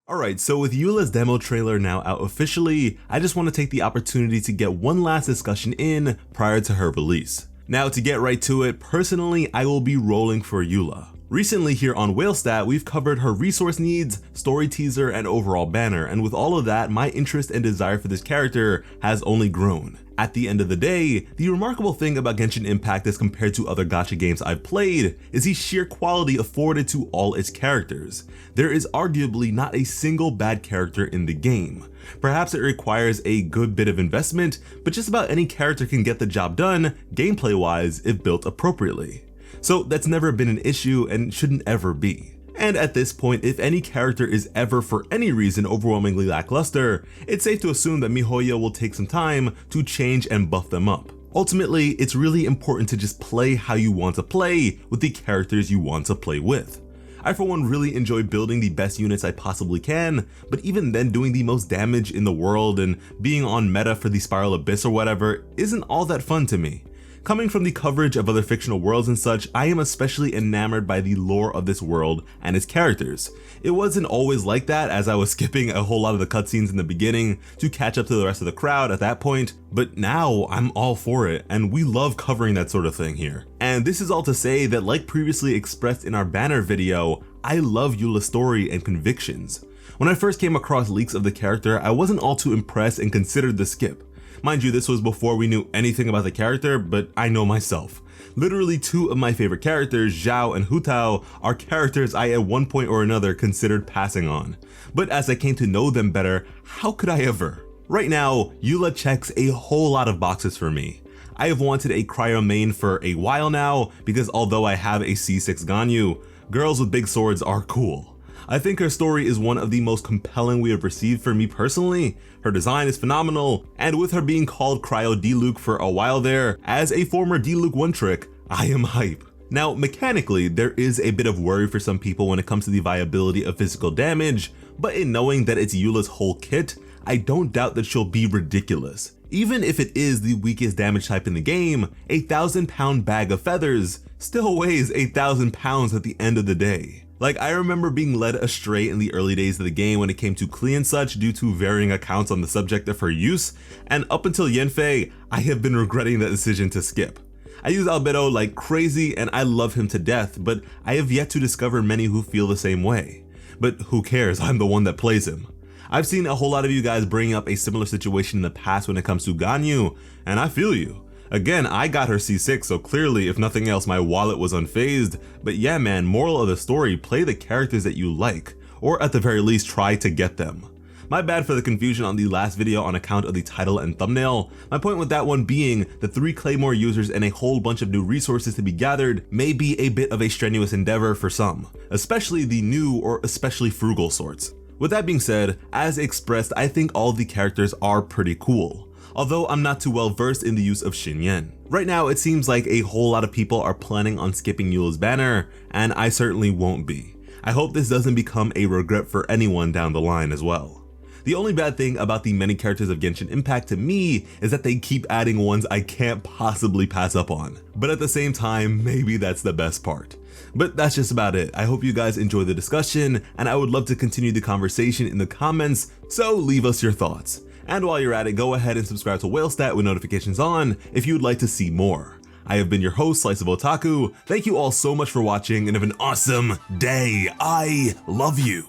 Alright, so with Eula's demo trailer now out officially, I just want to take the opportunity to get one last discussion in prior to her release. Now to get right to it, personally I will be rolling for Eula. Recently here on WhaleStat, we've covered her resource needs, story teaser, and overall banner, and with all of that, my interest and desire for this character has only grown. At the end of the day, the remarkable thing about Genshin Impact as compared to other gacha games I've played is the sheer quality afforded to all its characters. There is arguably not a single bad character in the game. Perhaps it requires a good bit of investment, but just about any character can get the job done, gameplay-wise, if built appropriately. So that's never been an issue and shouldn't ever be. And at this point, if any character is ever for any reason overwhelmingly lackluster, it's safe to assume that miHoYo will take some time to change and buff them up. Ultimately, it's really important to just play how you want to play with the characters you want to play with. I for one really enjoy building the best units I possibly can, but even then doing the most damage in the world and being on meta for the Spiral Abyss or whatever isn't all that fun to me. Coming from the coverage of other fictional worlds and such, I am especially enamored by the lore of this world and its characters. It wasn't always like that, as I was skipping a whole lot of the cutscenes in the beginning to catch up to the rest of the crowd at that point, but now I'm all for it, and we love covering that sort of thing here. And this is all to say that, like previously expressed in our banner video, I love Eula's story and convictions. When I first came across leaks of the character, I wasn't all too impressed and considered the skip. Mind you, this was before we knew anything about the character, but I know myself. Literally two of my favorite characters, Zhao and Hu Tao, are characters I at one point or another considered passing on. But as I came to know them better, how could I ever? Right now, Eula checks a whole lot of boxes for me. I have wanted a cryo main for a while now, because although I have a C6 Ganyu, girls with big swords are cool. I think her story is one of the most compelling we have received for me personally. Her design is phenomenal, and with her being called Cryo D-Luke for a while there, as a former D-Luke one-trick, I am hype. Now, mechanically, there is a bit of worry for some people when it comes to the viability of physical damage, but in knowing that it's Eula's whole kit, I don't doubt that she'll be ridiculous. Even if it is the weakest damage type in the game, a 1,000-pound bag of feathers still weighs 1,000 pounds at the end of the day. Like, I remember being led astray in the early days of the game when it came to Klee and such due to varying accounts on the subject of her use, and up until Yanfei, I have been regretting that decision to skip. I use Albedo like crazy and I love him to death, but I have yet to discover many who feel the same way. But who cares, I'm the one that plays him. I've seen a whole lot of you guys bring up a similar situation in the past when it comes to Ganyu, and I feel you. Again, I got her C6, so clearly, if nothing else, my wallet was unfazed, but yeah man, moral of the story, play the characters that you like, or at the very least try to get them. My bad for the confusion on the last video on account of the title and thumbnail. My point with that one being, the 3 Claymore users and a whole bunch of new resources to be gathered may be a bit of a strenuous endeavor for some, especially the new or especially frugal sorts. With that being said, as expressed, I think all the characters are pretty cool. Although I'm not too well versed in the use of Xinyan. Right now it seems like a whole lot of people are planning on skipping Eula's banner, and I certainly won't be. I hope this doesn't become a regret for anyone down the line as well. The only bad thing about the many characters of Genshin Impact to me is that they keep adding ones I can't possibly pass up on. But at the same time, maybe that's the best part. But that's just about it. I hope you guys enjoy the discussion, and I would love to continue the conversation in the comments, so leave us your thoughts. And while you're at it, go ahead and subscribe to WhaleStat with notifications on if you would like to see more. I have been your host, Slice of Otaku. Thank you all so much for watching and have an awesome day. I love you.